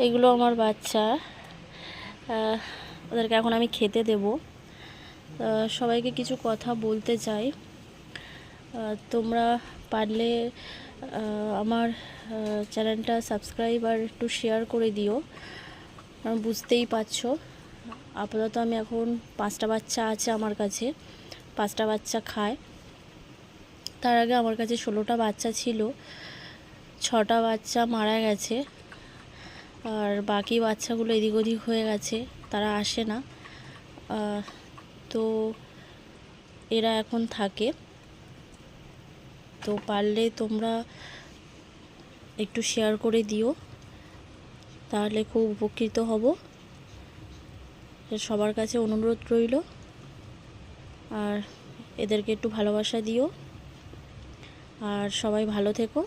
এগুলো আমার বাচ্চা, ওদেরকে এখন আমি খেতে দেব। সবাইকে কিছু কথা বলতে চাই। তোমরা পারলে আমার চ্যানেলটা সাবস্ক্রাইব আর একটু শেয়ার করে দিও। বুঝতেই পারছো, আপাতত আমি এখন 5টা বাচ্চা আছে আমার কাছে, 5টা বাচ্চা খায়। তার আগে আমার কাছে 16টা বাচ্চা ছিল, 6টা বাচ্চা মারা গেছে, আর বাকি বাচ্চাগুলো এদিক ওদিক হয়ে গেছে, তারা আসে না। তো এরা এখন থাকে। তো পারলে তোমরা একটু শেয়ার করে দিও, তাহলে খুব উপকৃত হব। সবার কাছে অনুরোধ রইল, আর এদেরকে একটু ভালোবাসা দিও। আর সবাই ভালো থেকো।